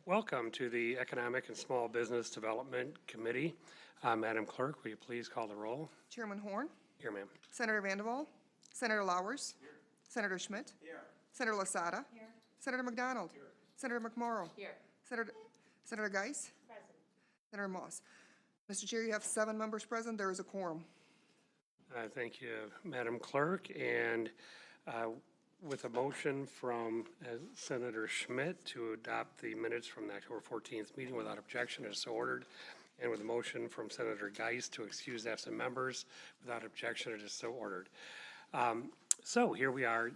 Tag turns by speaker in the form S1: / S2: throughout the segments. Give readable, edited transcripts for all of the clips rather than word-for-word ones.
S1: Welcome to the Economic and Small Business Development Committee. Madam Clerk, will you please call the roll?
S2: Chairman Horn,
S1: Here, ma'am.
S2: Senator Vanderwall, Senator Lowers, here. Senator Schmidt, here. Senator Lasada, here. Senator McDonald, here. Senator McMorrow, here. Senator Geis, present. Senator Moss. Mr. Chair, you have 7 members present. There is a quorum.
S1: Thank you, Madam Clerk. And with a motion from Senator Schmidt to adopt the minutes from the October 14th meeting without objection, as so ordered. And with a motion from Senator Geis to excuse absent members without objection, it is so ordered. So here we are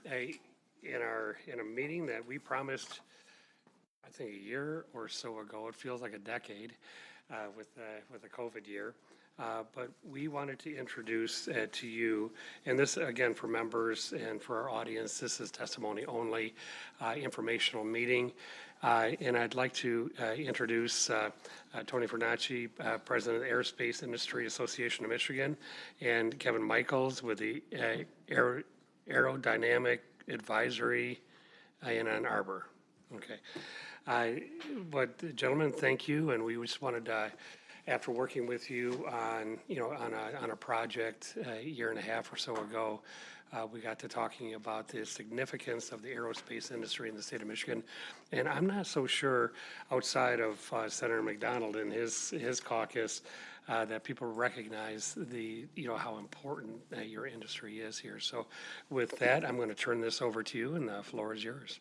S1: in a meeting that we promised, I think, a year or so ago. It feels like a decade with the COVID year. But we wanted to introduce to you, and this again for members and for our audience, this is testimony only, informational meeting. And I'd like to introduce Tony Fernacci, President of the Aerospace Industry Association of Michigan, and Kevin Michaels with the Aerodynamic Advisory in Ann Arbor. Okay. But gentlemen, thank you, and we just wanted to, after working with you on, on a project a year and a half or so ago, we got to talking about the significance of the aerospace industry in the state of Michigan. And I'm not so sure outside of Senator McDonald and his caucus that people recognize the, how important your industry is here. So with that, I'm going to turn this over to you, and the floor is yours.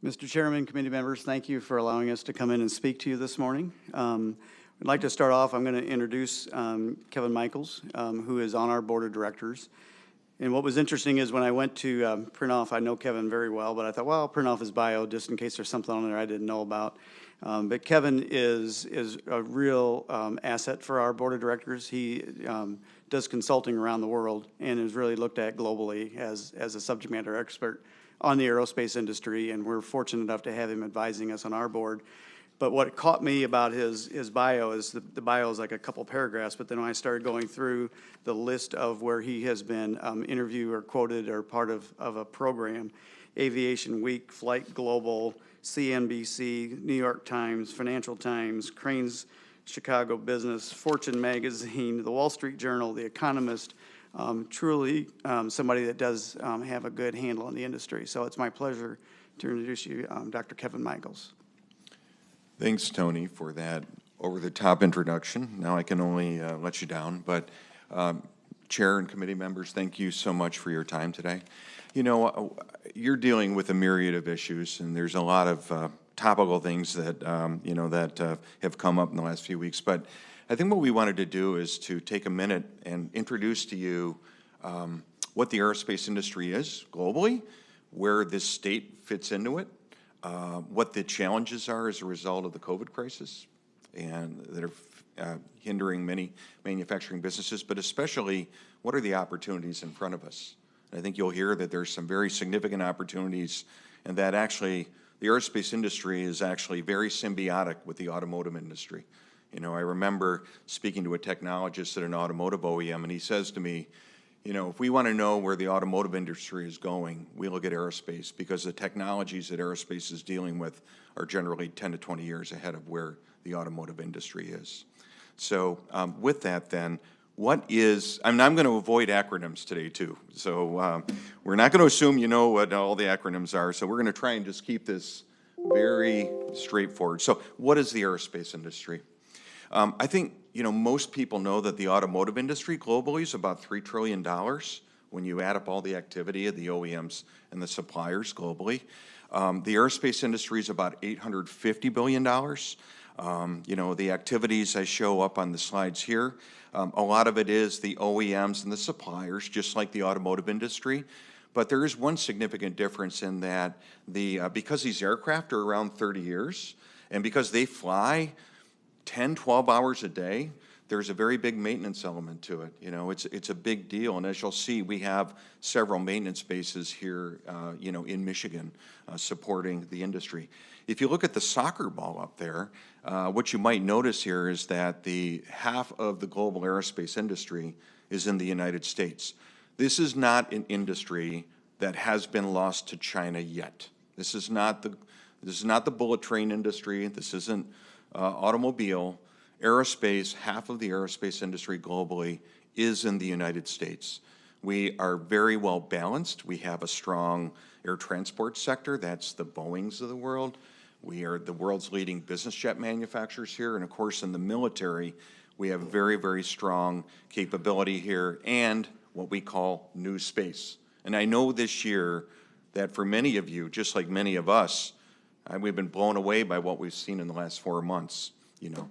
S3: Mr. Chairman, committee members, thank you for allowing us to come in and speak to you this morning. I'd like to start off, I'm going to introduce Kevin Michaels, who is on our board of directors. And what was interesting is when I went to print off, I know Kevin very well, but I thought, well, I'll print off his bio just in case there's something on there I didn't know about. But Kevin is a real asset for our board of directors. He does consulting around the world and is really looked at globally as a subject matter expert on the aerospace industry, and we're fortunate enough to have him advising us on our board. But what caught me about his bio is the bio is like a couple paragraphs, but then when I started going through the list of where he has been interviewed or quoted or part of a program, Aviation Week, Flight Global, CNBC, New York Times, Financial Times, Crane's Chicago Business, Fortune Magazine, the Wall Street Journal, The Economist, truly somebody that does have a good handle on the industry. So it's my pleasure to introduce you, Dr. Kevin Michaels.
S4: Thanks, Tony, for that over-the-top introduction. Now I can only let you down, but Chair and committee members, thank you so much for your time today. You're dealing with a myriad of issues, and there's a lot of topical things that, that have come up in the last few weeks, but I think what we wanted to do is to take a minute and introduce to you what the aerospace industry is globally, where this state fits into it, what the challenges are as a result of the COVID crisis, and that are hindering many manufacturing businesses, but especially what are the opportunities in front of us. And I think you'll hear that there's some very significant opportunities, and that actually the aerospace industry is actually very symbiotic with the automotive industry. I remember speaking to a technologist at an automotive OEM, and he says to me, if we want to know where the automotive industry is going, we look at aerospace, because the technologies that aerospace is dealing with are generally 10 to 20 years ahead of where the automotive industry is. So with that then, what is, I'm going to avoid acronyms today too. So we're not going to assume you know what all the acronyms are, so we're going to try and just keep this very straightforward. So what is the aerospace industry? I think, most people know that the automotive industry globally is about $3 trillion when you add up all the activity of the OEMs and the suppliers globally. The aerospace industry is about $850 billion. The activities I show up on the slides here, a lot of it is the OEMs and the suppliers, just like the automotive industry. But there is one significant difference in that because these aircraft are around 30 years, and because they fly 10, 12 hours a day, there's a very big maintenance element to it. It's a big deal, and as you'll see, we have several maintenance bases here, in Michigan, supporting the industry. If you look at the soccer ball up there, what you might notice here is that the half of the global aerospace industry is in the United States. This is not an industry that has been lost to China yet. This is not This is not the bullet train industry. This isn't automobile. Aerospace, half of the aerospace industry globally is in the United States. We are very well balanced. We have a strong air transport sector. That's the Boeings of the world. We are the world's leading business jet manufacturers here. And of course, in the military, we have very, very strong capability here and what we call new space. And I know this year that for many of you, just like many of us, we've been blown away by what we've seen in the last 4 months, you know.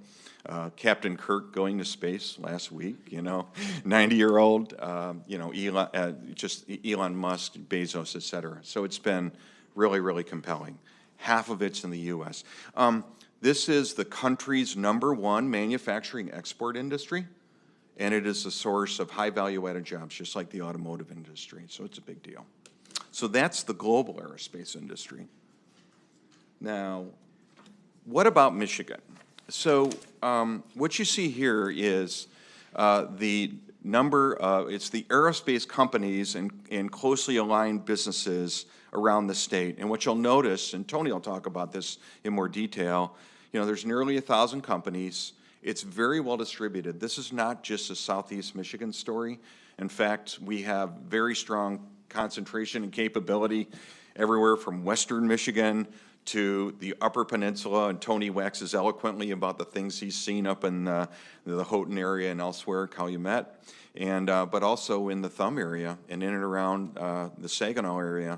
S4: Captain Kirk going to space last week, you know, 90-year-old, you know, Elon Musk, Bezos, et cetera. So it's been really, really compelling. Half of it's in the U.S. This is the country's #1 manufacturing export industry, and it is the source of high value-added jobs, just like the automotive industry. So it's a big deal. So that's the global aerospace industry. Now, what about Michigan? So what you see here is the number of, it's the aerospace companies and closely aligned businesses around the state. And what you'll notice, and Tony will talk about this in more detail, you know, there's nearly 1,000 companies. It's very well distributed. This is not just a Southeast Michigan story. In fact, we have very strong concentration and capability everywhere from Western Michigan to the Upper Peninsula, and Tony waxes eloquently about the things he's seen up in the Houghton area and elsewhere, Calumet, and but also in the Thumb area and in and around the Saginaw area,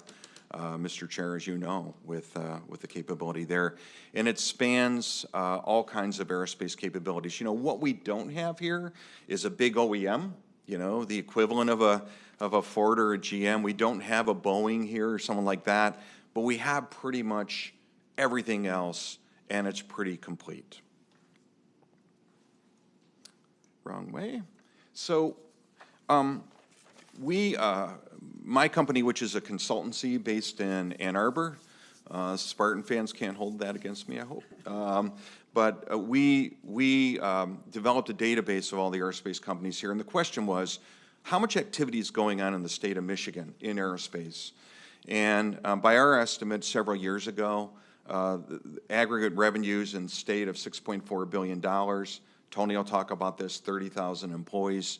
S4: Mr. Chair, as you know, with the capability there. And it spans all kinds of aerospace capabilities. You know, what we don't have here is a big OEM, you know, the equivalent of a Ford or a GM. We don't have a Boeing here or someone like that. But we have pretty much everything else, and it's pretty complete. Wrong way. So my company, which is a consultancy based in Ann Arbor, Spartan fans can't hold that against me, I hope. But we developed a database of all the aerospace companies here, and the question was, how much activity is going on in the state of Michigan in aerospace? And by our estimate several years ago, the aggregate revenues in the state of $6.4 billion. Tony will talk about this, 30,000 employees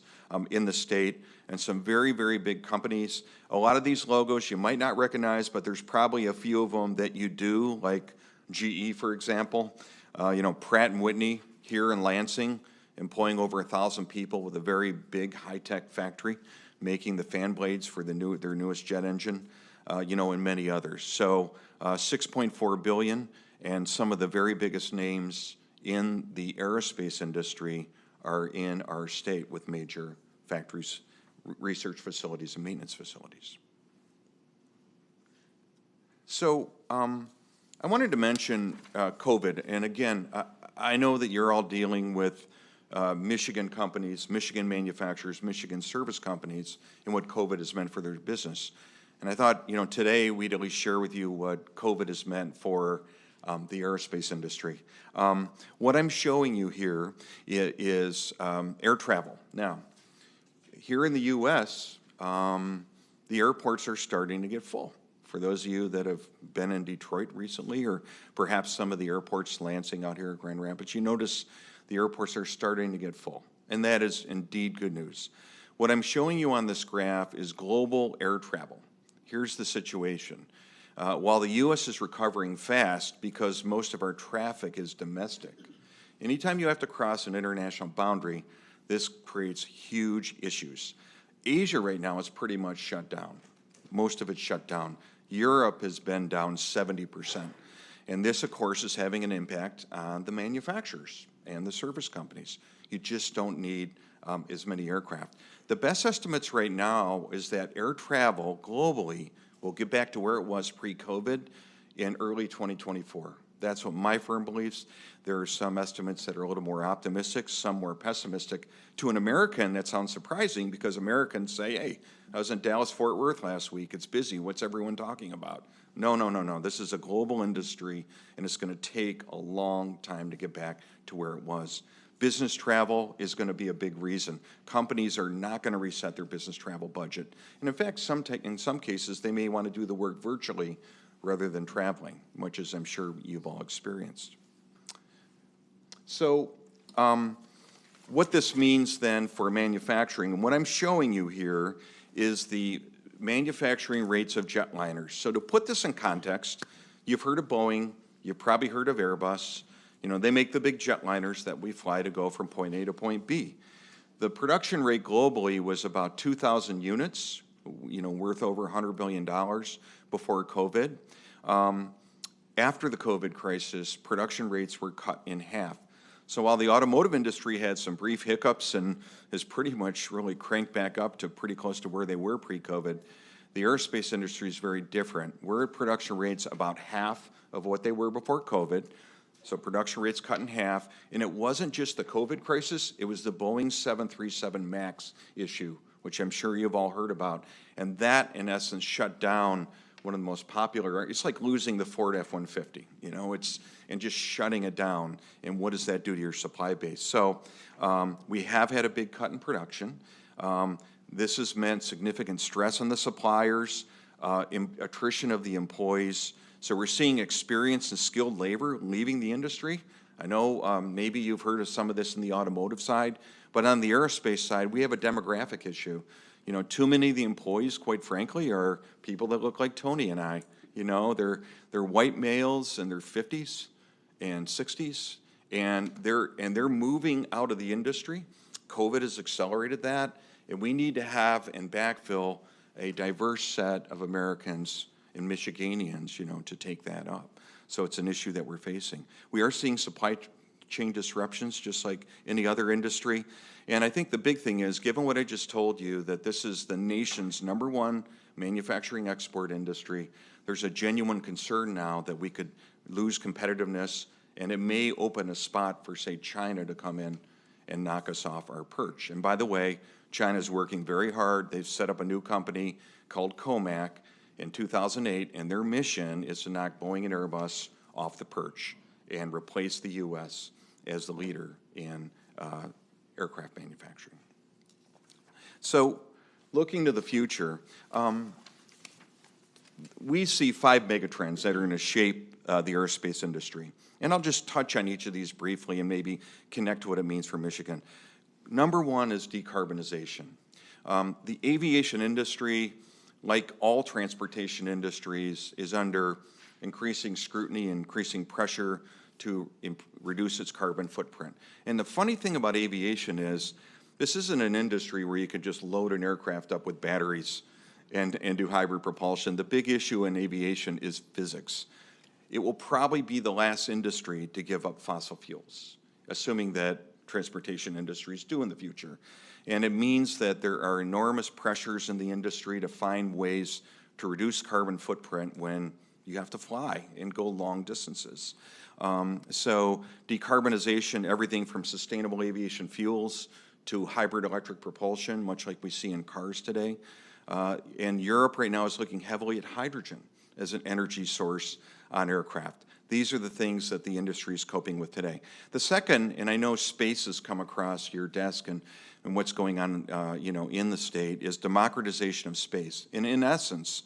S4: in the state, and some very, very big companies. A lot of these logos you might not recognize, but there's probably a few of them that you do, like GE, for example. You know, Pratt & Whitney here in Lansing, employing over 1,000 people with a very big high-tech factory, making the fan blades for their newest jet engine. You know, and many others. So $6.4 billion, and some of the very biggest names in the aerospace industry are in our state with major factories, research facilities, and maintenance facilities. So I wanted to mention COVID, and again, I know that you're all dealing with Michigan companies, Michigan manufacturers, Michigan service companies, and what COVID has meant for their business. And I thought, you know, today we'd at least share with you what COVID has meant for the aerospace industry. What I'm showing you here is air travel. Now, here in the U.S., the airports are starting to get full. For those of you that have been in Detroit recently, or perhaps some of the airports Lansing out here at Grand Rapids, you notice the airports are starting to get full. And that is indeed good news. What I'm showing you on this graph is global air travel. Here's the situation. While the U.S. is recovering fast because most of our traffic is domestic, anytime you have to cross an international boundary, this creates huge issues. Asia right now is pretty much shut down. Most of it's shut down. Europe has been down 70%. And this, of course, is having an impact on the manufacturers and the service companies. You just don't need as many aircraft. The best estimates right now is that air travel globally will get back to where it was pre-COVID in early 2024. That's what my firm believes. There are some estimates that are a little more optimistic, some more pessimistic. To an American, that sounds surprising because Americans say, hey, I was in Dallas-Fort Worth last week. It's busy. What's everyone talking about? No, no, no, no. This is a global industry, and it's going to take a long time to get back to where it was. Business travel is going to be a big reason. Companies are not going to reset their business travel budget. And in fact, in some cases, they may want to do the work virtually rather than traveling, much as I'm sure you've all experienced. So what this means then for manufacturing, and what I'm showing you here is the manufacturing rates of jetliners. So to put this in context, you've heard of Boeing, you've probably heard of Airbus. You know, they make the big jetliners that we fly to go from point A to point B. The production rate globally was about 2,000 units, you know, worth over $100 billion before COVID. After the COVID crisis, production rates were cut in half. So while the automotive industry had some brief hiccups and has pretty much really cranked back up to pretty close to where they were pre-COVID, the aerospace industry is very different. We're at production rates about half of what they were before COVID. So production rates cut in half, and it wasn't just the COVID crisis, it was the Boeing 737 MAX issue, which I'm sure you've all heard about. And that, in essence, shut down one of the most popular, it's like losing the Ford F-150, you know, and just shutting it down. And what does that do to your supply base? So we have had a big cut in production. This has meant significant stress on the suppliers, attrition of the employees. So we're seeing experienced and skilled labor leaving the industry. I know maybe you've heard of some of this in the automotive side, but on the aerospace side, we have a demographic issue. You know, too many of the employees, quite frankly, are people that look like Tony and I. You know, they're white males in their 50s and 60s, and they're moving out of the industry. COVID has accelerated that, and we need to have and backfill a diverse set of Americans and Michiganians, you know, to take that up. So it's an issue that we're facing. We are seeing supply chain disruptions just like any other industry. And I think the big thing is, given what I just told you, that this is the nation's #1 manufacturing export industry, there's a genuine concern now that we could lose competitiveness, and it may open a spot for, say, China to come in and knock us off our perch. And by the way, China's working very hard. They've set up a new company called COMAC in 2008, and their mission is to knock Boeing and Airbus off the perch and replace the U.S. as the leader in aircraft manufacturing. So looking to the future, we see 5 megatrends that are going to shape the aerospace industry. And I'll just touch on each of these briefly and maybe connect to what it means for Michigan. #1 is decarbonization. The aviation industry, like all transportation industries, is under increasing scrutiny, increasing pressure to reduce its carbon footprint. And the funny thing about aviation is, this isn't an industry where you can just load an aircraft up with batteries and do hybrid propulsion. The big issue in aviation is physics. It will probably be the last industry to give up fossil fuels, assuming that transportation industries do in the future. And it means that there are enormous pressures in the industry to find ways to reduce carbon footprint when you have to fly and go long distances. So decarbonization, everything from sustainable aviation fuels to hybrid electric propulsion, much like we see in cars today. And Europe right now is looking heavily at hydrogen as an energy source on aircraft. These are the things that the industry is coping with today. The second, and I know space has come across your desk and what's going on you know, in the state, is democratization of space. And in essence,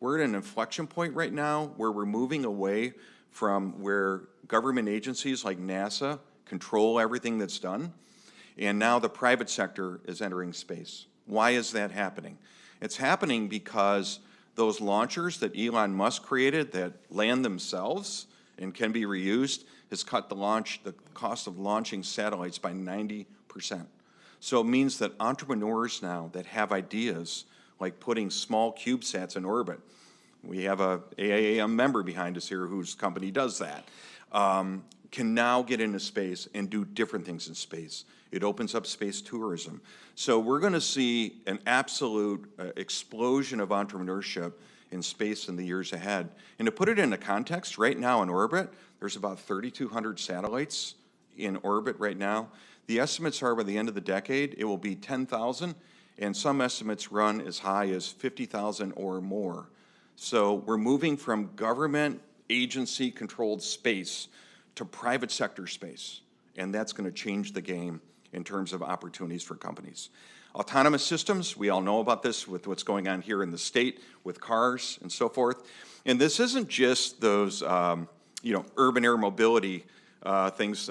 S4: we're at an inflection point right now where we're moving away from where government agencies like NASA control everything that's done, and now the private sector is entering space. Why is that happening? It's happening because those launchers that Elon Musk created that land themselves and can be reused has cut the cost of launching satellites by 90%. So it means that entrepreneurs now that have ideas like putting small CubeSats in orbit, we have a AIAM member behind us here whose company does that, can now get into space and do different things in space. It opens up space tourism. So we're going to see an absolute explosion of entrepreneurship in space in the years ahead. And to put it into context, right now in orbit, there's about 3,200 satellites in orbit right now. The estimates are by the end of the decade, it will be 10,000, and some estimates run as high as 50,000 or more. So we're moving from government agency-controlled space to private sector space, and that's going to change the game in terms of opportunities for companies. Autonomous systems, we all know about this with what's going on here in the state with cars and so forth. And this isn't just those, urban air mobility things,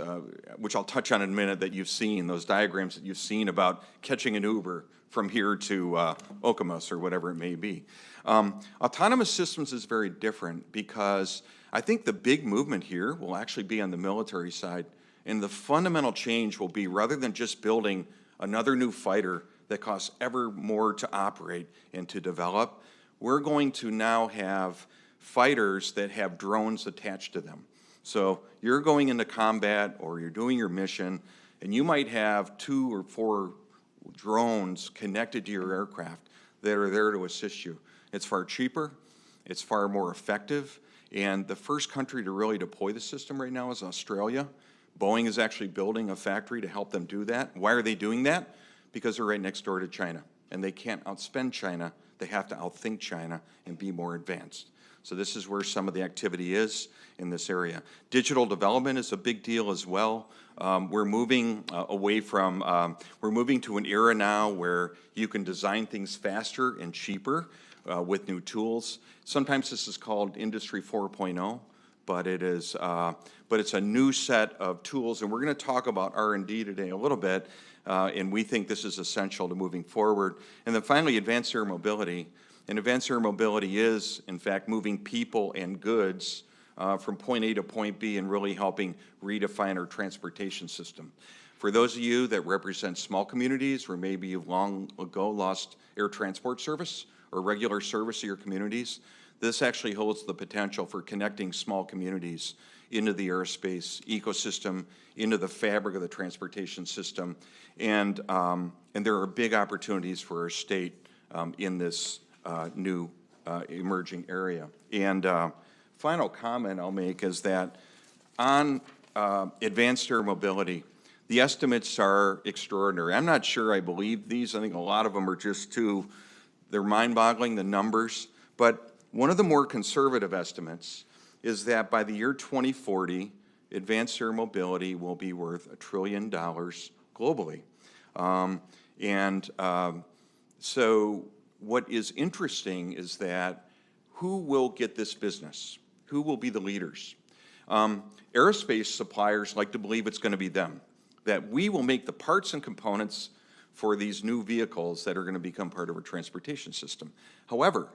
S4: which I'll touch on in a minute, that you've seen, those diagrams that you've seen about catching an Uber from here to Okemos or whatever it may be. Autonomous systems is very different because I think the big movement here will actually be on the military side. And the fundamental change will be, rather than just building another new fighter that costs ever more to operate and to develop, we're going to now have fighters that have drones attached to them. So you're going into combat or you're doing your mission, and you might have 2 or 4 drones connected to your aircraft that are there to assist you. It's far cheaper, it's far more effective, and the first country to really deploy the system right now is Australia. Boeing is actually building a factory to help them do that. Why are they doing that? Because they're right next door to China, and they can't outspend China. They have to outthink China and be more advanced. So this is where some of the activity is in this area. Digital development is a big deal as well. We're moving we're moving to an era now where you can design things faster and cheaper with new tools. Sometimes this is called Industry 4.0. But it's a new set of tools, and we're going to talk about R&D today a little bit, and we think this is essential to moving forward. And then finally, advanced air mobility. And advanced air mobility is, in fact, moving people and goods from point A to point B and really helping redefine our transportation system. For those of you that represent small communities where maybe you've long ago lost air transport service or regular service to your communities, this actually holds the potential for connecting small communities into the aerospace ecosystem, into the fabric of the transportation system, and there are big opportunities for our state in this new emerging area. And final comment I'll make is that on advanced air mobility, the estimates are extraordinary. I'm not sure I believe these. I think a lot of them are just they're mind-boggling, the numbers, but one of the more conservative estimates is that by the year 2040, advanced air mobility will be worth $1 trillion globally. So what is interesting is that who will get this business? Who will be the leaders? Aerospace suppliers like to believe it's going to be them, that we will make the parts and components for these new vehicles that are going to become part of our transportation system. However,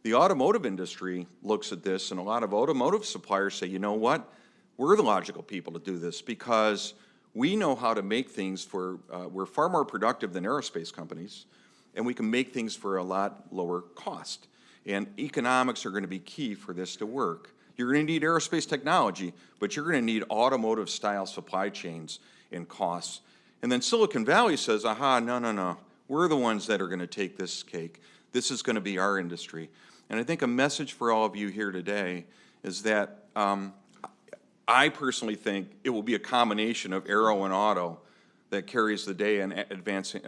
S4: the automotive industry looks at this, and a lot of automotive suppliers say, you know what, we're the logical people to do this because we know how to make things we're far more productive than aerospace companies, and we can make things for a lot lower cost. And economics are going to be key for this to work. You're going to need aerospace technology, but you're going to need automotive-style supply chains and costs. And then Silicon Valley says, aha, no, we're the ones that are going to take this cake. This is going to be our industry. And I think a message for all of you here today is that I personally think it will be a combination of aero and auto that carries the day in advancing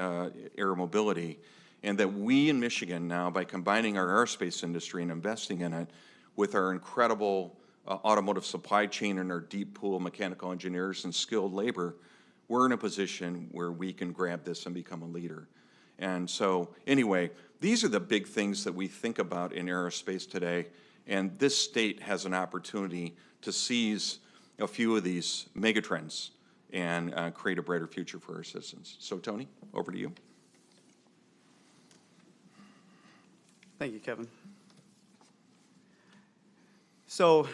S4: air mobility, and that we in Michigan now, by combining our aerospace industry and investing in it with our incredible automotive supply chain and our deep pool of mechanical engineers and skilled labor, we're in a position where we can grab this and become a leader. And so, anyway, these are the big things that we think about in aerospace today, and this state has an opportunity to seize a few of these megatrends and create a brighter future for our citizens. So, Tony, over to you.
S3: Thank you, Kevin. So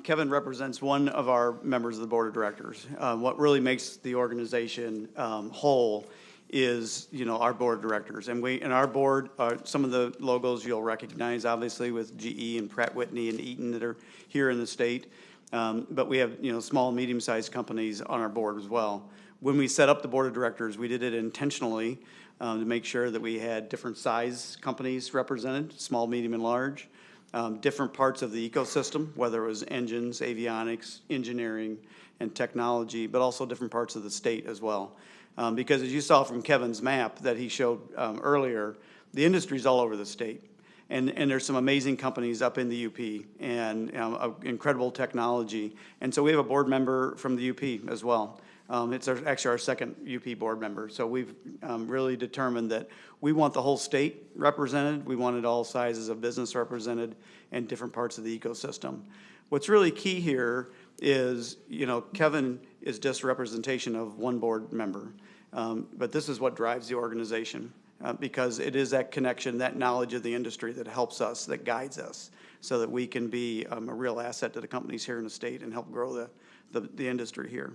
S3: Kevin represents one of our members of the board of directors. What really makes the organization whole is, our board of directors. And in our board, some of the logos you'll recognize, obviously, with GE and Pratt Whitney and Eaton that are here in the state. But we have, small, medium-sized companies on our board as well. When we set up the board of directors, we did it intentionally to make sure that we had different size companies represented, small, medium, and large. Different parts of the ecosystem, whether it was engines, avionics, engineering, and technology, but also different parts of the state as well. Because as you saw from Kevin's map that he showed earlier, the industry's all over the state. And there's some amazing companies up in the UP and incredible technology. And so we have a board member from the UP as well. It's actually our second UP board member. So we've really determined that we want the whole state represented. We wanted all sizes of business represented and different parts of the ecosystem. What's really key here is, Kevin is just representation of one board member. But this is what drives the organization because it is that connection, that knowledge of the industry that helps us, that guides us so that we can be a real asset to the companies here in the state and help grow the industry here.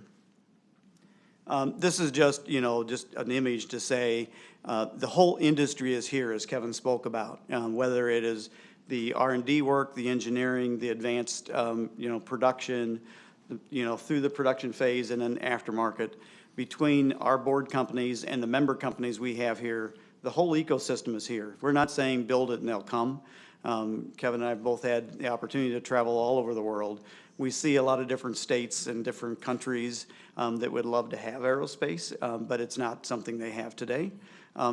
S3: This is just an image to say the whole industry is here, as Kevin spoke about, whether it is the R&D work, the engineering, the advanced, production, through the production phase and then aftermarket. Between our board companies and the member companies we have here, the whole ecosystem is here. We're not saying build it and they'll come. Kevin and I have both had the opportunity to travel all over the world. We see a lot of different states and different countries that would love to have aerospace, but it's not something they have today.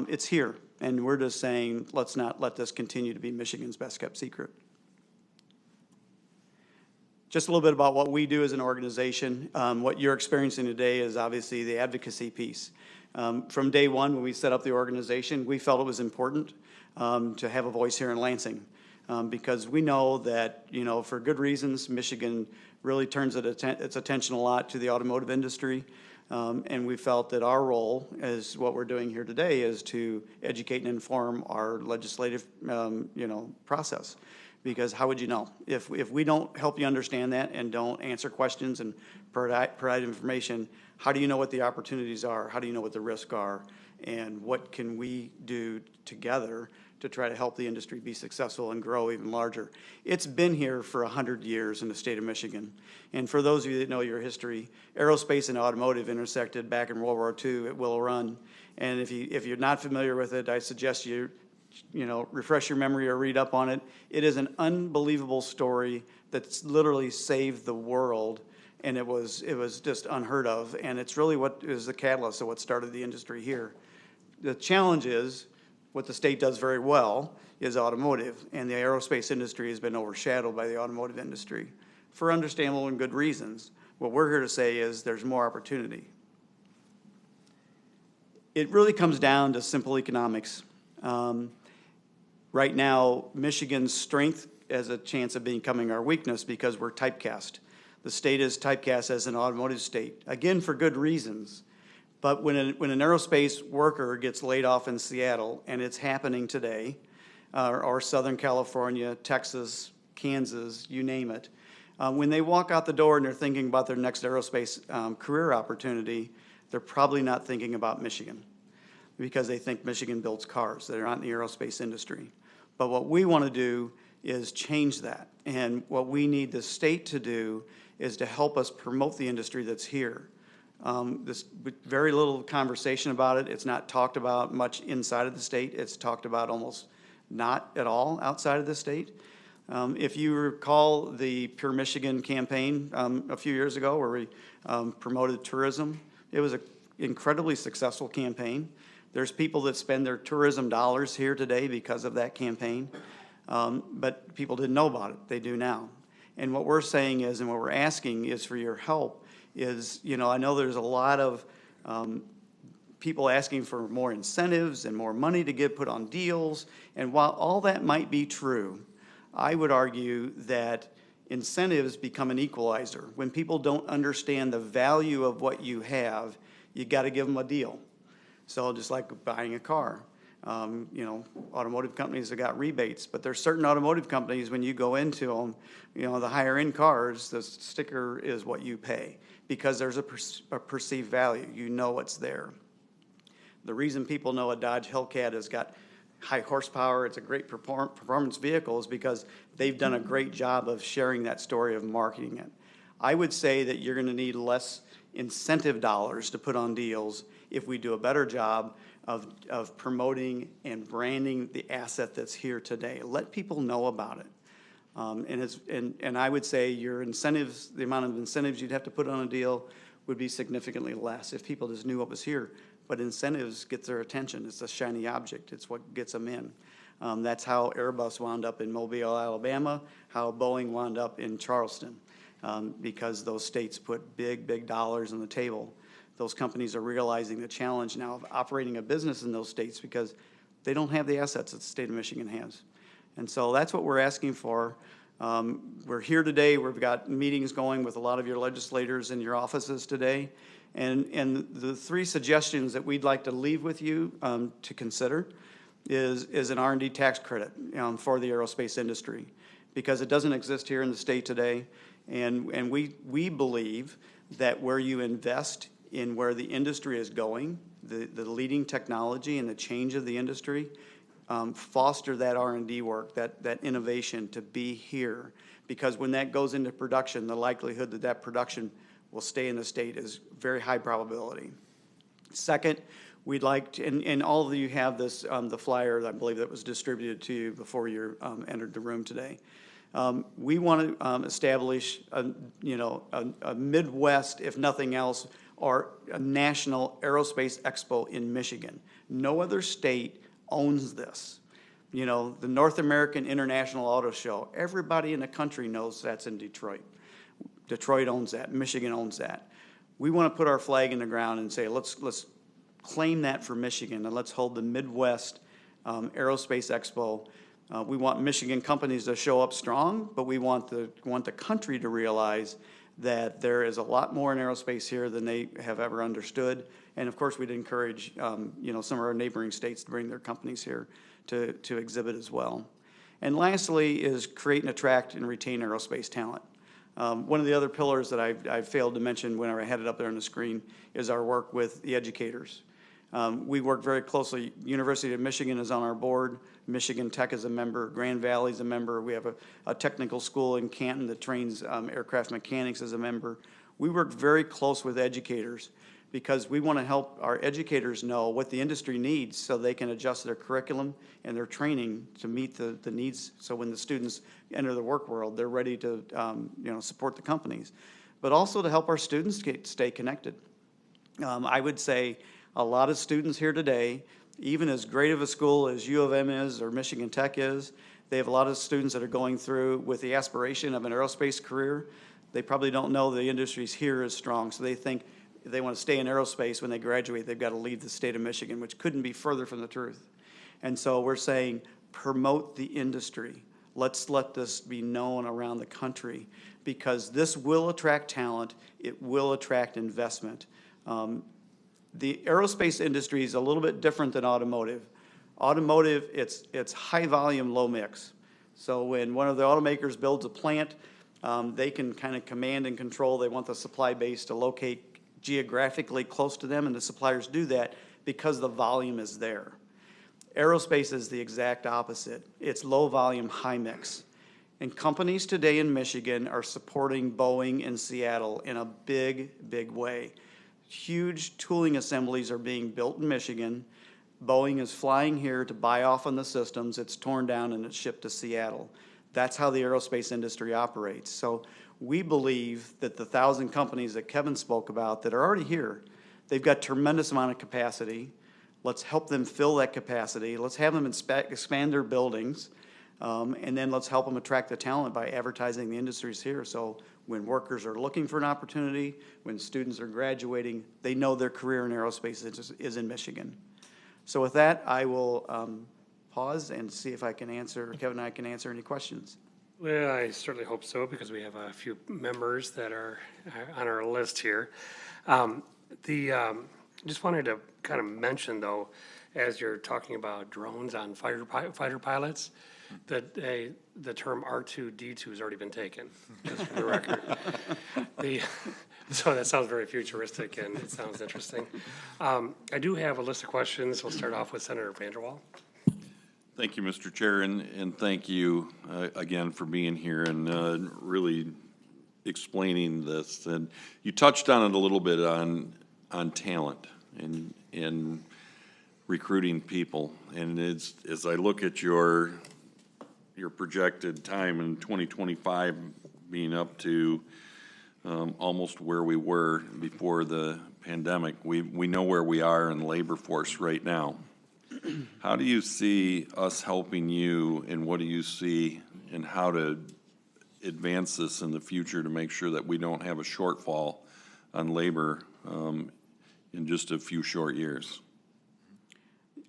S3: It's here, and we're just saying, let's not let this continue to be Michigan's best kept secret. Just a little bit about what we do as an organization. What you're experiencing today is obviously the advocacy piece. From day one, when we set up the organization, we felt it was important to have a voice here in Lansing. Because we know that, for good reasons, Michigan really turns its attention a lot to the automotive industry. And we felt that our role, as what we're doing here today, is to educate and inform our legislative, process. Because how would you know? If we don't help you understand that and don't answer questions and provide information, how do you know what the opportunities are? How do you know what the risks are? And what can we do together to try to help the industry be successful and grow even larger? It's been here for 100 years in the state of Michigan. And for those of you that know your history, aerospace and automotive intersected back in World War II at Willow Run. And if you're not familiar with it, I suggest you refresh your memory or read up on it. It is an unbelievable story that's literally saved the world. And it was just unheard of. And it's really what is the catalyst of what started the industry here. The challenge is, what the state does very well is automotive, and the aerospace industry has been overshadowed by the automotive industry for understandable and good reasons. What we're here to say is there's more opportunity. It really comes down to simple economics. Right now, Michigan's strength has a chance of becoming our weakness because we're typecast. The state is typecast as an automotive state, again, for good reasons. But when an aerospace worker gets laid off in Seattle, and it's happening today, or Southern California, Texas, Kansas, you name it, when they walk out the door and they're thinking about their next aerospace career opportunity, they're probably not thinking about Michigan because they think Michigan builds cars. They're not in the aerospace industry. But what we want to do is change that. And what we need the state to do is to help us promote the industry that's here. There's very little conversation about it. It's not talked about much inside of the state. It's talked about almost not at all outside of the state. If you recall the Pure Michigan campaign a few years ago where we promoted tourism, it was an incredibly successful campaign. There's people that spend their tourism dollars here today because of that campaign, but people didn't know about it. They do now. And what we're saying is, and what we're asking is for your help is, I know there's a lot of people asking for more incentives and more money to get put on deals. And while all that might be true, I would argue that incentives become an equalizer. When people don't understand the value of what you have, you got to give them a deal. So just like buying a car. Automotive companies have got rebates, but there's certain automotive companies, when you go into them, the higher end cars, the sticker is what you pay because there's a perceived value. You know it's there. The reason people know a Dodge Hellcat has got high horsepower, it's a great performance vehicle, is because they've done a great job of sharing that story, of marketing it. I would say that you're going to need less incentive dollars to put on deals if we do a better job of promoting and branding the asset that's here today. Let people know about it. And I would say your incentives, the amount of incentives you'd have to put on a deal would be significantly less if people just knew what was here. But incentives get their attention. It's a shiny object. It's what gets them in. That's how Airbus wound up in Mobile, Alabama, how Boeing wound up in Charleston, because those states put big, big dollars on the table those companies are realizing the challenge now of operating a business in those states because they don't have the assets that the state of Michigan has. And so that's what we're asking for. We're here today, we've got meetings going with a lot of your legislators in your offices today. And the three suggestions that we'd like to leave with you to consider is an R&D tax credit for the aerospace industry, because it doesn't exist here in the state today. And we believe that where you invest in where the industry is going, the leading technology and the change of the industry, foster that R&D work, that innovation to be here. Because when that goes into production, the likelihood that that production will stay in the state is very high probability. Second, we'd like to, and all of you have this, the flyer, I believe, that was distributed to you before you entered the room today. We want to establish a Midwest, if nothing else, or a national aerospace expo in Michigan. No other state owns this. You know, the North American International Auto Show, everybody in the country knows that's in Detroit. Detroit owns that, Michigan owns that. We want to put our flag in the ground and say, let's claim that for Michigan, and let's hold the Midwest Aerospace Expo. We want Michigan companies to show up strong, but we want the country to realize that there is a lot more in aerospace here than they have ever understood. And of course, we'd encourage some of our neighboring states to bring their companies here to exhibit as well. And lastly is create and attract and retain aerospace talent. One of the other pillars that I failed to mention whenever I had it up there on the screen is our work with the educators. We work very closely. University of Michigan is on our board. Michigan Tech is a member. Grand Valley is a member. We have a technical school in Canton that trains aircraft mechanics as a member. We work very close with educators because we want to help our educators know what the industry needs so they can adjust their curriculum and their training to meet the needs, so when the students enter the work world, they're ready to support the companies. But also to help our students stay connected. I would say a lot of students here today, even as great of a school as U of M is or Michigan Tech is, they have a lot of students that are going through with the aspiration of an aerospace career. They probably don't know the industry's here is strong, so they think if they want to stay in aerospace when they graduate, they've got to leave the state of Michigan, which couldn't be further from the truth. And so we're saying, promote the industry. Let's let this be known around the country, because this will attract talent, it will attract investment. The aerospace industry is a little bit different than automotive. Automotive, it's high volume, low mix. So when one of the automakers builds a plant, they can kind of command and control. They want the supply base to locate geographically close to them, and the suppliers do that because the volume is there. Aerospace is the exact opposite. It's low volume, high mix. And companies today in Michigan are supporting Boeing in Seattle in a big, big way. Huge tooling assemblies are being built in Michigan. Boeing is flying here to buy off on the systems. It's torn down and it's shipped to Seattle. That's how the aerospace industry operates. So we believe that the 1,000 companies that Kevin spoke about that are already here, they've got tremendous amount of capacity. Let's help them fill that capacity. Let's have them expand their buildings. And then let's help them attract the talent by advertising the industries here. So when workers are looking for an opportunity, when students are graduating, they know their career in aerospace is in Michigan. So with that, I will pause and see if I can answer, Kevin and I can answer any questions.
S1: Well, I certainly hope so, because we have a few members that are on our list here. Just wanted to kind of mention, though, as you're talking about drones on fighter pilots, that the term R2-D2 has already been taken, just for the record. So that sounds very futuristic, and it sounds interesting. I do have a list of questions. We'll start off with Senator Vanderwall.
S5: Thank you, Mr. Chair, and thank you again for being here and really explaining this. And you touched on it a little bit on talent and recruiting people. And as I look at your projected time in 2025 being up to almost where we were before the pandemic, we know where we are in the labor force right now. How do you see us helping you, and what do you see in how to advance this in the future to make sure that we don't have a shortfall on labor in just a few short years.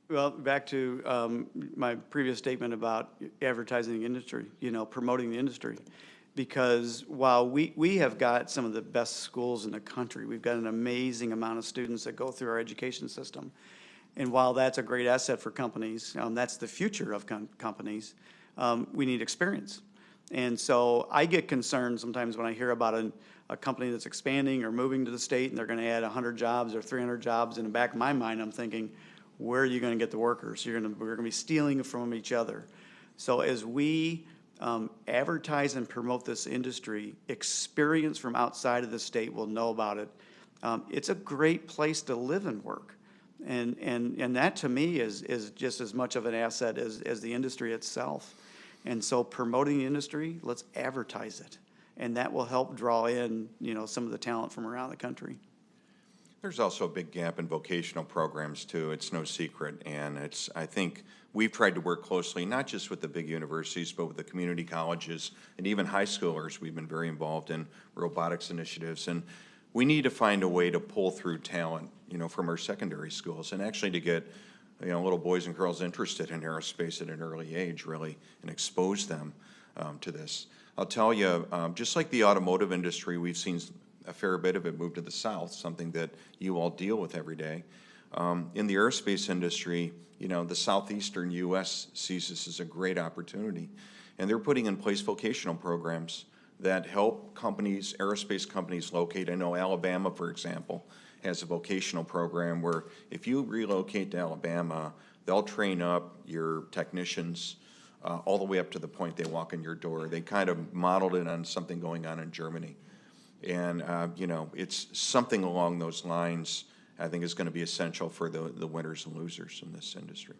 S3: Well, back to my previous statement about advertising the industry, promoting the industry. Because while we have got some of the best schools in the country, we've got an amazing amount of students that go through our education system. And while that's a great asset for companies, that's the future of companies, we need experience. And so I get concerned sometimes when I hear about a company that's expanding or moving to the state and they're going to add 100 jobs or 300 jobs. In the back of my mind, I'm thinking, where are you going to get the workers? We're going to be stealing from each other. So as we advertise and promote this industry, experience from outside of the state will know about it. It's a great place to live and work. And that to me is just as much of an asset as the industry itself. And so promoting the industry, let's advertise it. And that will help draw in, some of the talent from around the country.
S4: There's also a big gap in vocational programs too. It's no secret. And I think we've tried to work closely, not just with the big universities, but with the community colleges and even high schoolers. We've been very involved in robotics initiatives. And we need to find a way to pull through talent, from our secondary schools and actually to get, little boys and girls interested in aerospace at an early age, really, and expose them to this. I'll tell you, just like the automotive industry, we've seen a fair bit of it move to the south, something that you all deal with every day. In the aerospace industry, the southeastern U.S. sees this as a great opportunity, and they're putting in place vocational programs that help companies, aerospace companies, locate. I know Alabama, for example, has a vocational program where if you relocate to Alabama, they'll train up your technicians all the way up to the point they walk in your door. They kind of modeled it on something going on in Germany. And, it's something along those lines I think is going to be essential for the winners and losers in this industry.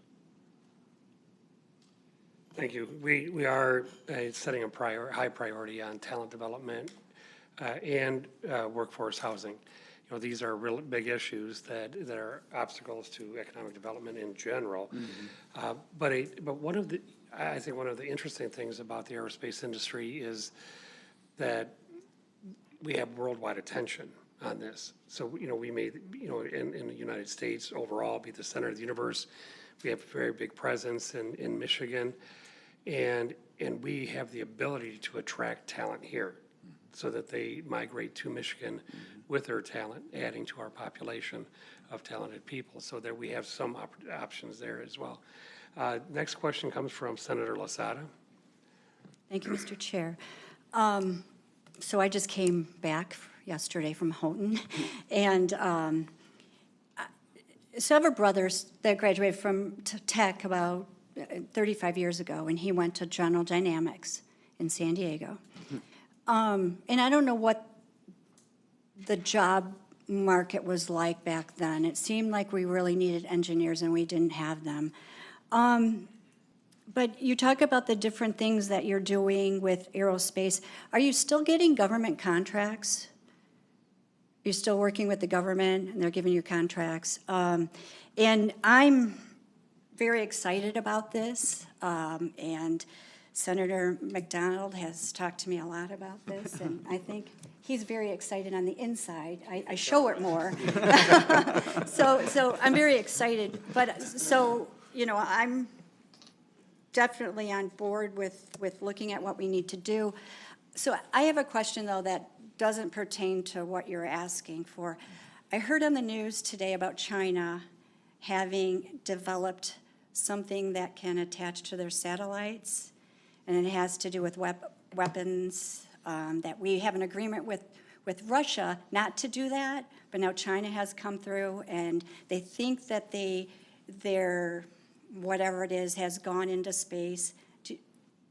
S1: Thank you. We are setting a high priority on talent development and workforce housing. These are real big issues that are obstacles to economic development in general. Mm-hmm. But I think one of the interesting things about the aerospace industry is that we have worldwide attention on this. So, we may, in the United States overall be the center of the universe. We have a very big presence in Michigan, and we have the ability to attract talent here so that they migrate to Michigan with their talent, adding to our population of talented people. So there we have some options there as well. Next question comes from Senator Lasada.
S6: Thank you, Mr. Chair. So I just came back yesterday from Houghton, and so I have a brother that graduated from Tech about 35 years ago, and he went to General Dynamics in San Diego. And I don't know what the job market was like back then. It seemed like we really needed engineers, and we didn't have them. But you talk about the different things that you're doing with aerospace. Are you still getting government contracts? You're still working with the government, and they're giving you contracts. And I'm very excited about this. And Senator McDonald has talked to me a lot about this, and I think he's very excited on the inside. I show it more. So I'm very excited. But so, I'm definitely on board with looking at what we need to do. So I have a question, though, that doesn't pertain to what you're asking for. I heard on the news today about China having developed something that can attach to their satellites, and it has to do with weapons, that we have an agreement with Russia not to do that, but now China has come through, and they think that their whatever it is has gone into space.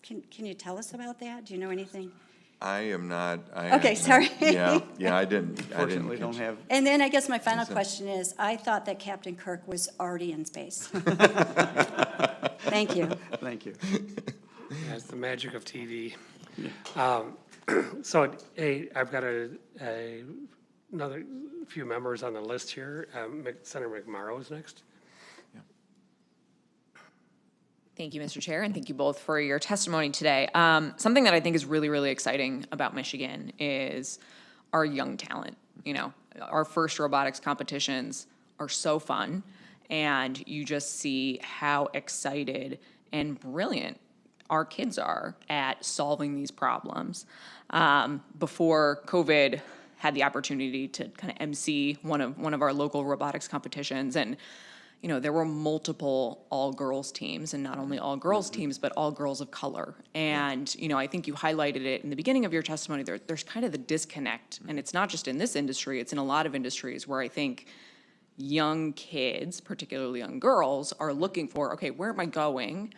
S6: Can you tell us about that? Do you know anything?
S4: I am not.
S6: Okay, sorry.
S4: Yeah, I didn't.
S3: Fortunately, don't have.
S6: And then I guess my final question is, I thought that Captain Kirk was already in space. Thank you.
S3: Thank you.
S1: That's the magic of TV. So I've got another few members on the list here. Senator McMorrow is next.
S7: Thank you, Mr. Chair, and thank you both for your testimony today. Something that I think is really, really exciting about Michigan is our young talent. Our first robotics competitions are so fun, and you just see how excited and brilliant our kids are at solving these problems. Before COVID, had the opportunity to kind of MC one of our local robotics competitions, and there were multiple all-girls teams, and not only all-girls teams, but all girls of color. And, I think you highlighted it in the beginning of your testimony, there's kind of the disconnect, and it's not just in this industry, it's in a lot of industries where I think young kids, particularly young girls, are looking for, okay, where am I going?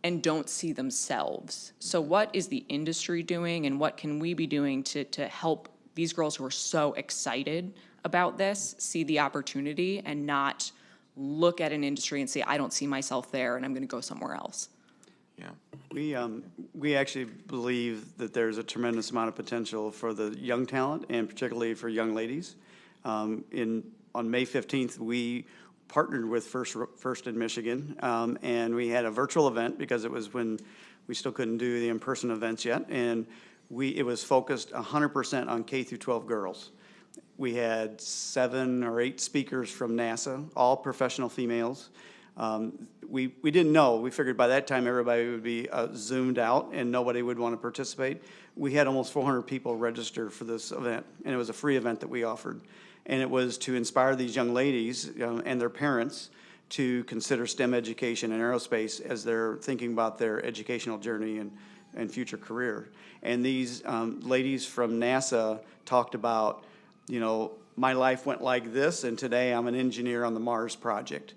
S7: And don't see themselves. So what is the industry doing, and what can we be doing to help these girls who are so excited about this see the opportunity and not look at an industry and say, I don't see myself there and I'm going to go somewhere else?
S4: Yeah.
S3: We actually believe that there's a tremendous amount of potential for the young talent, and particularly for young ladies. On May 15th, we partnered with First in Michigan, and we had a virtual event because it was when we still couldn't do the in-person events yet, and it was focused 100% on K through 12 girls. We had 7 or 8 speakers from NASA, all professional females. We didn't know. We figured by that time everybody would be zoomed out and nobody would want to participate. We had almost 400 people register for this event, and it was a free event that we offered. And it was to inspire these young ladies and their parents to consider STEM education and aerospace as they're thinking about their educational journey and future career. And these ladies from NASA talked about, my life went like this, and today I'm an engineer on the Mars project.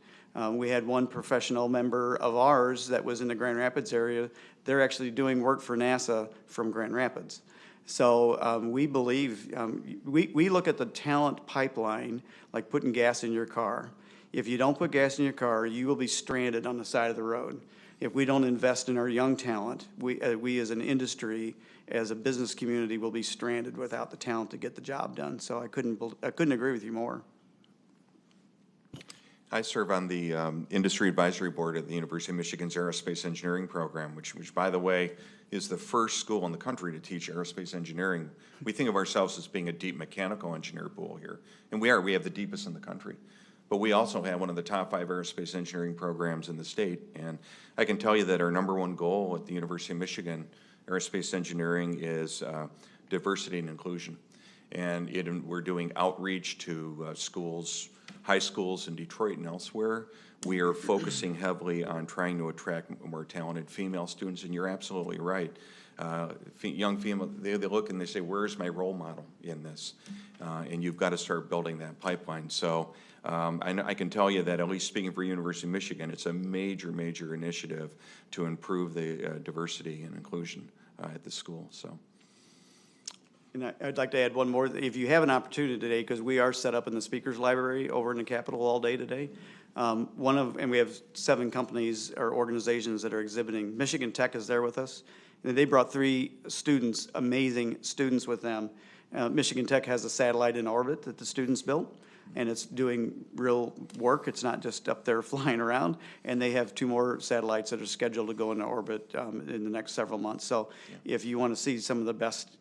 S3: We had one professional member of ours that was in the Grand Rapids area. They're actually doing work for NASA from Grand Rapids. So we believe, we look at the talent pipeline like putting gas in your car. If you don't put gas in your car, you will be stranded on the side of the road. If we don't invest in our young talent, we as an industry, as a business community, will be stranded without the talent to get the job done. So I couldn't agree with you more.
S4: I serve on the Industry Advisory Board at the University of Michigan's Aerospace Engineering Program, which, by the way, is the first school in the country to teach aerospace engineering. We think of ourselves as being a deep mechanical engineer pool here, and we are. We have the deepest in the country. But we also have one of the top 5 aerospace engineering programs in the state, and I can tell you that our #1 goal at the University of Michigan Aerospace Engineering is diversity and inclusion. And we're doing outreach to schools, high schools in Detroit and elsewhere. We are focusing heavily on trying to attract more talented female students, and you're absolutely right. Young female, they look and they say, where's my role model in this? And you've got to start building that pipeline. So I can tell you that, at least speaking for University of Michigan, it's a major, major initiative to improve the diversity and inclusion at the school. So.
S3: And I'd like to add one more. If you have an opportunity today, because we are set up in the speakers library over in the Capitol all day today, and we have 7 companies or organizations that are exhibiting. Michigan Tech is there with us. And they brought 3 students, amazing students with them. Michigan Tech has a satellite in orbit that the students built, and it's doing real work. It's not just up there flying around. And they have 2 more satellites that are scheduled to go into orbit in the next several months. So if you want to see some of the best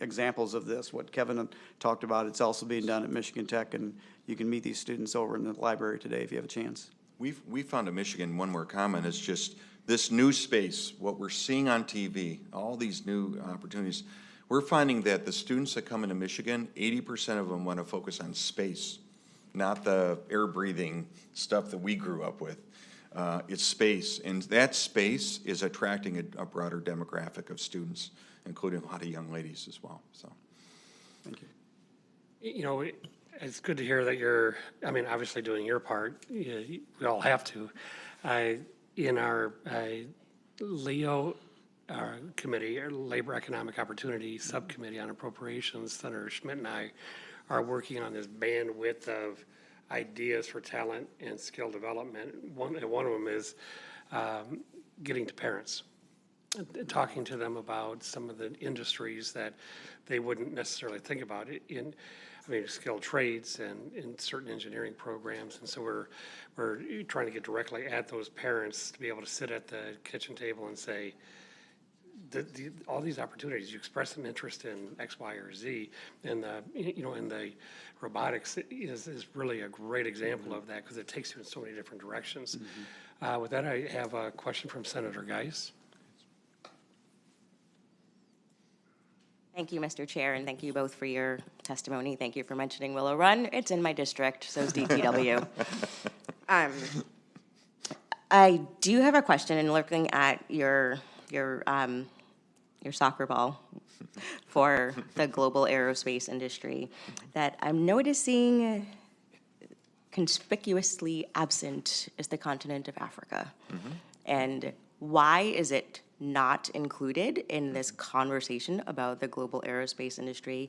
S3: examples of this, what Kevin talked about, it's also being done at Michigan Tech, and you can meet these students over in the library today if you have a chance.
S4: We found at Michigan, one more comment, is just this new space, what we're seeing on TV, all these new opportunities. We're finding that the students that come into Michigan, 80% of them want to focus on space, not the air-breathing stuff that we grew up with. It's space, and that space is attracting a broader demographic of students, including a lot of young ladies as well. So,
S3: Thank you.
S1: It's good to hear that you're, obviously doing your part. We all have to. In our LEO committee, or Labor Economic Opportunity Subcommittee on Appropriations, Senator Schmidt and I are working on this bandwidth of ideas for talent and skill development. One of them is getting to parents, talking to them about some of the industries that they wouldn't necessarily think about in skilled trades and in certain engineering programs. And so we're trying to get directly at those parents to be able to sit at the kitchen table and say, all these opportunities, you express an interest in X, Y, or Z, and and the robotics is really a great example of that, because it takes you in so many different directions. With that, I have a question from Senator Geis.
S8: Thank you, Mr. Chair, and thank you both for your testimony. Thank you for mentioning Willow Run. It's in my district, so is DPW. I do have a question, in looking at your soccer ball for the global aerospace industry, that I'm noticing conspicuously absent is the continent of Africa. And why is it not included in this conversation about the global aerospace industry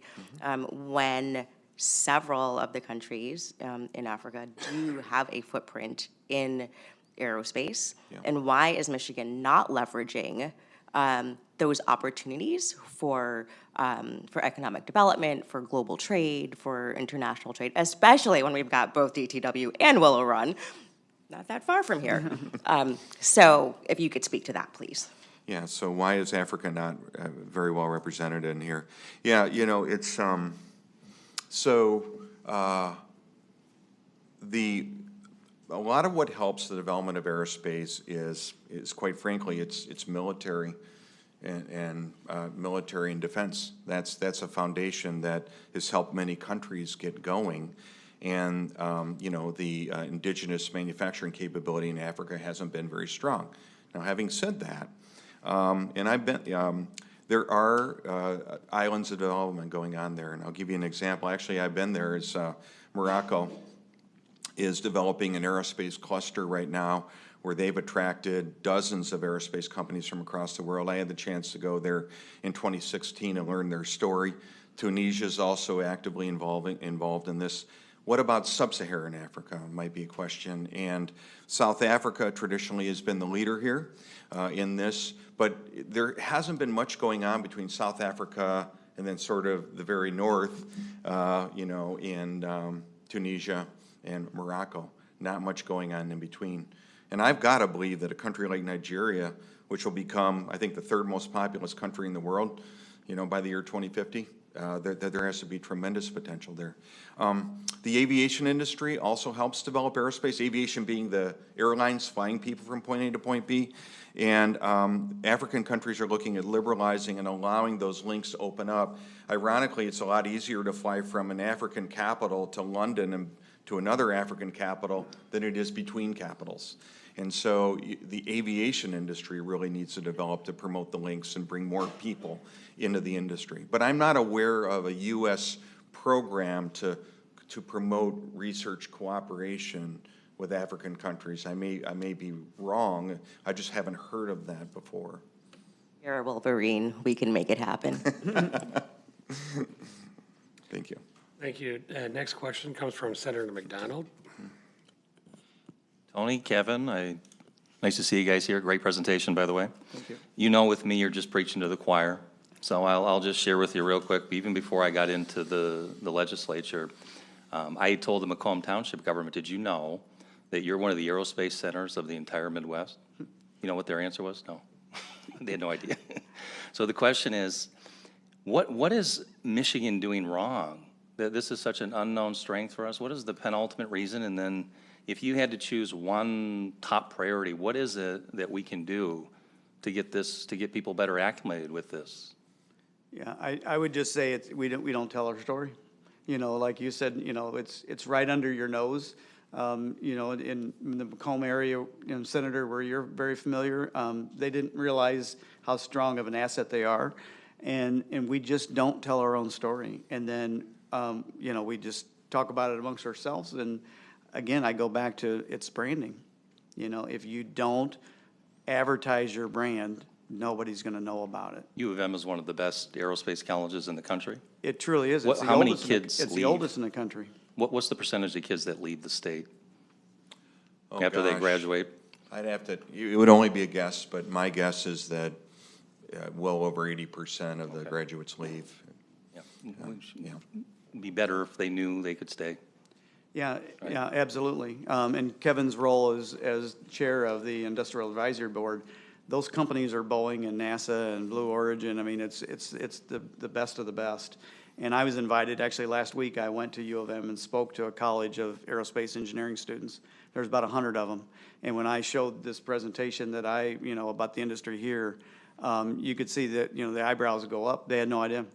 S8: when several of the countries in Africa do have a footprint in aerospace? And why is Michigan not leveraging those opportunities for economic development, for global trade, for international trade, especially when we've got both DTW and Willow Run not that far from here? So if you could speak to that, please.
S4: Yeah, so why is Africa not very well represented in here? Yeah, it's, a lot of what helps the development of aerospace is quite frankly, it's military and military and defense. That's a foundation that has helped many countries get going. And, the indigenous manufacturing capability in Africa hasn't been very strong. Now, having said that, and I've been, there are islands of development going on there, and I'll give you an example. Actually, I've been there. Is Morocco is developing an aerospace cluster right now where they've attracted dozens of aerospace companies from across the world. I had the chance to go there in 2016 and learn their story. Tunisia is also actively involved in this. What about sub-Saharan Africa might be a question. And South Africa traditionally has been the leader here in this, but there hasn't been much going on between South Africa and then sort of the very north, in Tunisia and Morocco. Not much going on in between. And I've got to believe that a country like Nigeria, which will become, I think, the third most populous country in the world, by the year 2050, there has to be tremendous potential there. The aviation industry also helps develop aerospace, aviation being the airlines flying people from point A to point B. And African countries are looking at liberalizing and allowing those links to open up. Ironically, it's a lot easier to fly from an African capital to London and to another African capital than it is between capitals. And so the aviation industry really needs to develop to promote the links and bring more people into the industry. But I'm not aware of a U.S. program to promote research cooperation with African countries. I may be wrong. I just haven't heard of that before.
S8: You're a Wolverine. We can make it happen.
S4: Thank you.
S1: Thank you. Next question comes from Senator McDonald.
S9: Tony, Kevin, nice to see you guys here. Great presentation, by the way.
S3: Thank you.
S9: You know, with me, you're just preaching to the choir. So I'll just share with you real quick, even before I got into the legislature, I told the Macomb Township government, did you know that you're one of the aerospace centers of the entire Midwest? You know what their answer was? No. They had no idea. So the question is, what is Michigan doing wrong? This is such an unknown strength for us. What is the penultimate reason? And then if you had to choose one top priority, what is it that we can do to get people better acclimated with this?
S3: Yeah, I would just say we don't tell our story. Like you said, it's right under your nose. In the Macomb area, Senator, where you're very familiar, they didn't realize how strong of an asset they are, and we just don't tell our own story. And then we just talk about it amongst ourselves. And again, I go back to it's branding. If you don't advertise your brand, nobody's going to know about it.
S9: U of M is one of the best aerospace colleges in the country.
S3: It truly is.
S9: How many kids
S3: It's
S9: leave?
S3: the oldest in the country.
S9: What's the percentage of kids that leave the state
S4: Oh,
S9: after they
S4: gosh.
S9: graduate?
S4: I'd have to, it would only be a guess, but my guess is that well over 80% of the graduates leave.
S9: Yeah.
S4: Yeah.
S9: It'd be better if they knew they could stay.
S3: Yeah, absolutely. And Kevin's role as chair of the Industrial Advisory Board, those companies are Boeing and NASA and Blue Origin. I mean, it's the best of the best. And I was invited, actually last week, I went to U of M and spoke to a college of aerospace engineering students. There's about 100 of them. And when I showed this presentation that about the industry here, you could see that, the eyebrows go up. They had no idea.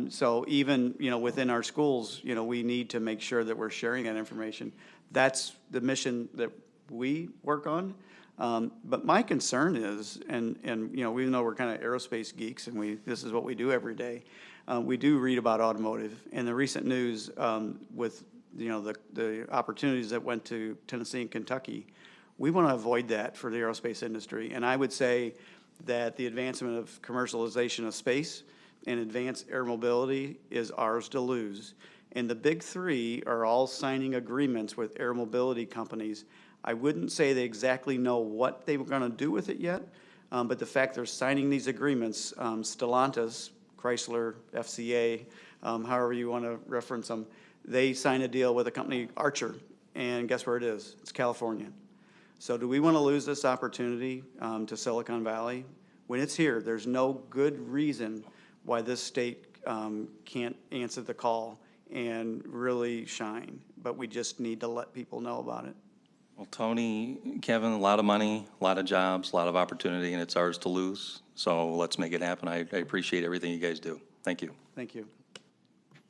S3: So even, within our schools, we need to make sure that we're sharing that information. That's the mission that we work on. But my concern is, and even though we're kind of aerospace geeks and this is what we do every day, we do read about automotive. And the recent news with, the opportunities that went to Tennessee and Kentucky, we want to avoid that for the aerospace industry. And I would say that the advancement of commercialization of space and advanced air mobility is ours to lose. And the big three are all signing agreements with air mobility companies. I wouldn't say they exactly know what they were going to do with it yet, but the fact they're signing these agreements, Stellantis, Chrysler, FCA, however you want to reference them, they signed a deal with a company, Archer, and guess where it is? It's California. So do we want to lose this opportunity to Silicon Valley? When it's here, there's no good reason why this state can't answer the call and really shine, but we just need to let people know about it.
S9: Well, Tony, Kevin, a lot of money, a lot of jobs, a lot of opportunity, and it's ours to lose. So let's make it happen. I appreciate everything you guys do. Thank you.
S3: Thank you.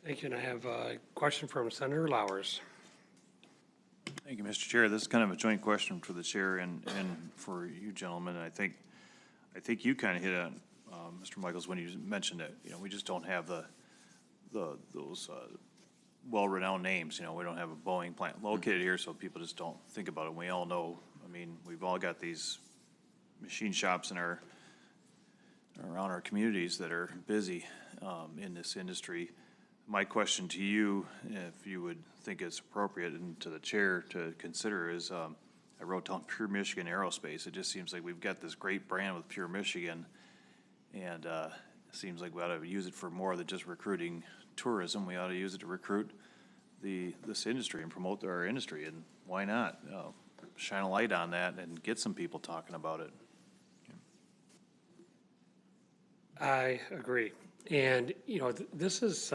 S1: Thank you, and I have a question from Senator Lowers.
S10: Thank you, Mr. Chair. This is kind of a joint question for the chair and for you gentlemen. I think you kind of hit on, Mr. Michaels, when you mentioned that, we just don't have those well-renowned names. We don't have a Boeing plant located here, so people just don't think about it. We all know, we've all got these machine shops around our communities that are busy in this industry. My question to you, if you would think it's appropriate, and to the chair to consider, is I wrote down Pure Michigan Aerospace. It just seems like we've got this great brand with Pure Michigan, and it seems like we ought to use it for more than just recruiting tourism. We ought to use it to recruit this industry and promote our industry, and why not shine a light on that and get some people talking about it.
S1: I agree. And, this is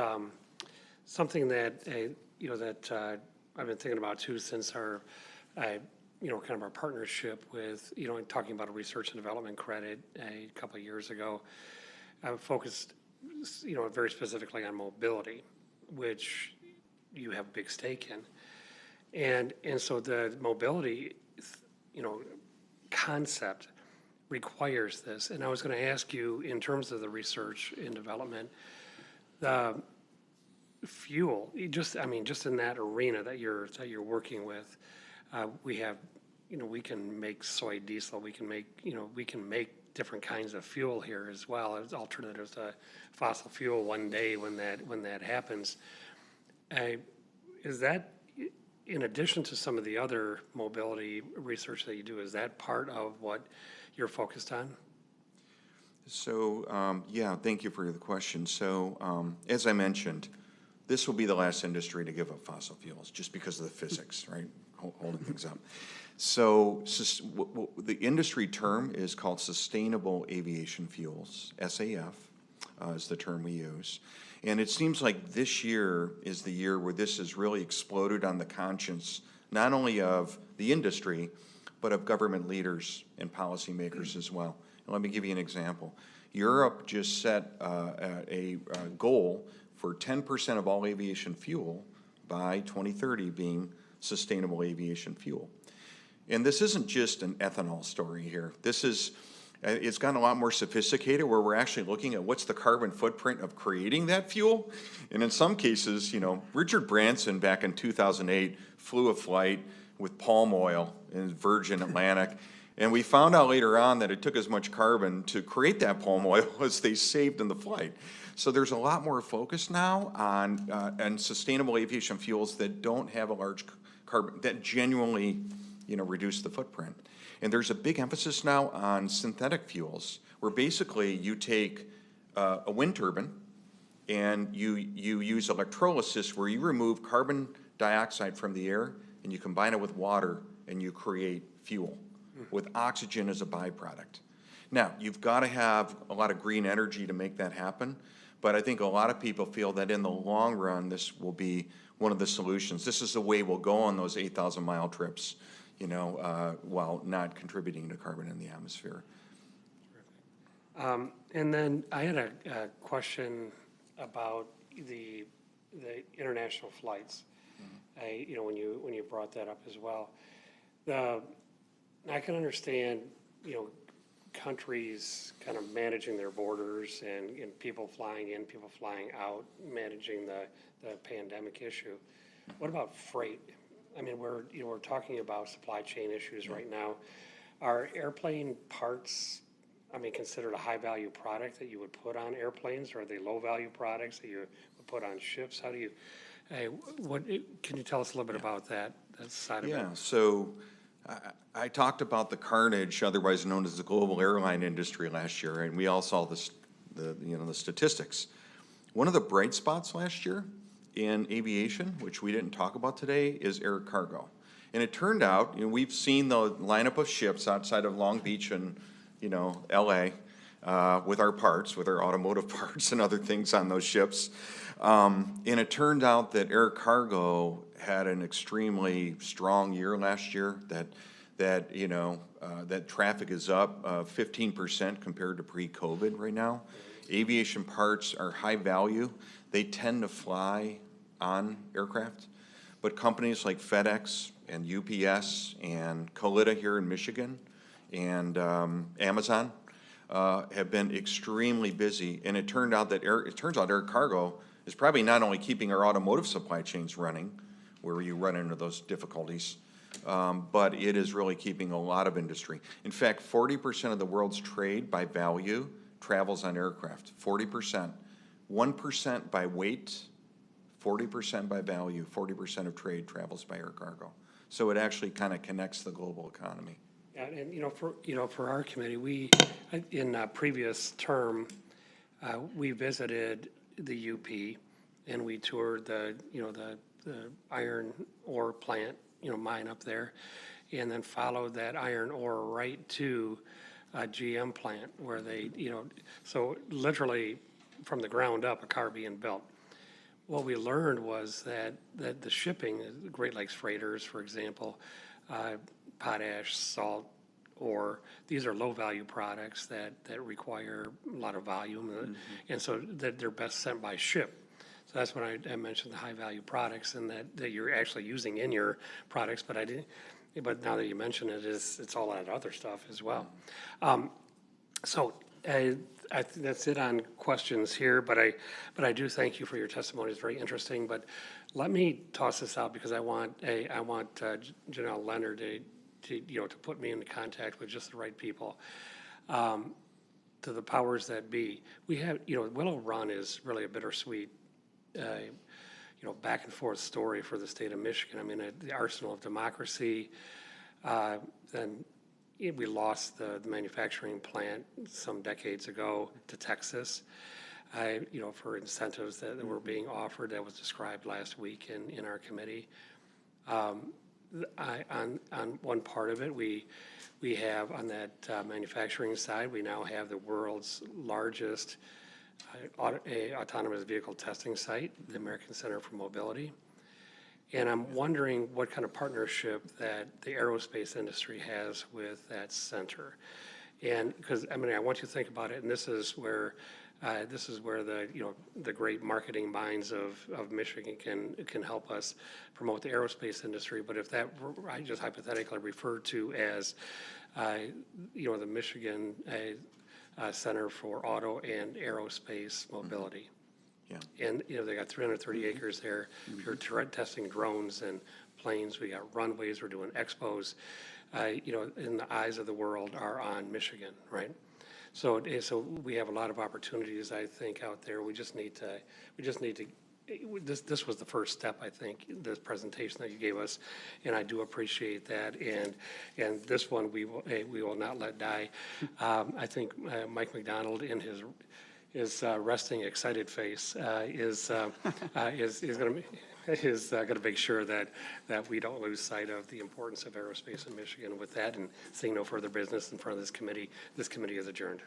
S1: something that, I've been thinking about too since our, kind of our partnership with, talking about a research and development credit a couple of years ago. I focused, very specifically on mobility, which you have a big stake in. And so the mobility, concept requires this. And I was going to ask you, in terms of the research and development, the fuel, just in that arena that you're working with, we have, we can make soy diesel, we can make different kinds of fuel here as well as alternatives to fossil fuel one day when that happens. Is that, in addition to some of the other mobility research that you do, is that part of what you're focused on?
S4: So, thank you for the question. So, as I mentioned, this will be the last industry to give up fossil fuels just because of the physics, right? Holding things up. So, the industry term is called Sustainable Aviation Fuels, SAF is the term we use. And it seems like this year is the year where this has really exploded on the conscience, not only of the industry, but of government leaders and policymakers as well. And let me give you an example. Europe just set a goal for 10% of all aviation fuel by 2030 being sustainable aviation fuel. And this isn't just an ethanol story here. This is, it's gotten a lot more sophisticated where we're actually looking at what's the carbon footprint of creating that fuel. And in some cases, Richard Branson back in 2008 flew a flight with palm oil in Virgin Atlantic. And we found out later on that it took as much carbon to create that palm oil as they saved in the flight. So there's a lot more focus now on sustainable aviation fuels that don't have a large carbon, that genuinely, reduce the footprint. And there's a big emphasis now on synthetic fuels, where basically you take a wind turbine and you use electrolysis where you remove carbon dioxide from the air and you combine it with water and you create fuel with oxygen as a byproduct. Now, you've got to have a lot of green energy to make that happen, but I think a lot of people feel that in the long run, this will be one of the solutions. This is the way we'll go on those 8,000-mile trips, you know, while not contributing to carbon in the atmosphere.
S1: And then I had a question about the international flights. You know, when you brought that up as well. I can understand, you know, countries kind of managing their borders and people flying in, people flying out, managing the pandemic issue. What about freight? I mean, we're talking about supply chain issues right now. Are airplane parts, I mean, considered a high-value product that you would put on airplanes, or are they low-value products that you would put on ships? How do you, can you tell us a little bit about that side of it?
S4: Yeah, so I talked about the carnage, otherwise known as the global airline industry last year, and we all saw the statistics. One of the bright spots last year in aviation, which we didn't talk about today, is air cargo. And it turned out, you know, we've seen the lineup of ships outside of Long Beach and, you know, LA, with our parts, with our automotive parts and other things on those ships. And it turned out that air cargo had an extremely strong year last year, that you know, that traffic is up 15% compared to pre-COVID right now. Aviation parts are high value. They tend to fly on aircraft, but companies like FedEx and UPS and Colita here in Michigan and Amazon have been extremely busy. And it turns out air cargo is probably not only keeping our automotive supply chains running, where you run into those difficulties, but it is really keeping a lot of industry. In fact, 40% of the world's trade by value travels on aircraft. 40%. 1% by weight, 40% by value, 40% of trade travels by air cargo. So it actually kind of connects the global economy.
S1: Yeah, and for our committee, we in a previous term, we visited the UP and we toured the iron ore plant, mine up there, and then followed that iron ore right to a GM plant where they, so literally from the ground up, a car being built. What we learned was that the shipping, Great Lakes freighters, for example, potash, salt, ore, these are low-value products that require a lot of volume, and so that they're best sent by ship. So that's when I mentioned the high-value products and that you're actually using in your products, but I didn't. But now that you mention it, it's all that other stuff as well. So I think that's it on questions here, but I do thank you for your testimony. It's very interesting. But let me toss this out because I want Janelle Leonard to put me into contact with just the right people. To the powers that be, we have Willow Run is really a bittersweet back and forth story for the state of Michigan. I mean, the arsenal of democracy. Then we lost the manufacturing plant some decades ago to Texas. For incentives that were being offered, that was described last week in our committee. On one part of it, we have on that manufacturing side, we now have the world's largest autonomous vehicle testing site, the American Center for Mobility. And I'm wondering what kind of partnership that the aerospace industry has with that center. And because, I want you to think about it, and this is where the great marketing minds of Michigan can help us promote the aerospace industry. But if that, I just hypothetically refer to as, the Michigan Center for Auto and Aerospace Mobility. Yeah. And, they got 330 acres there. If you're testing drones and planes, we got runways, we're doing expos, in the eyes of the world are on Michigan, right? So we have a lot of opportunities, I think, out there. We just need to, this was the first step, I think, this presentation that you gave us, and I do appreciate that. And this one we will not let die. I think Mike McDonald in resting excited face is going to make sure that we don't lose sight of the importance of aerospace in Michigan. With that, and seeing no further business in front of this committee is adjourned.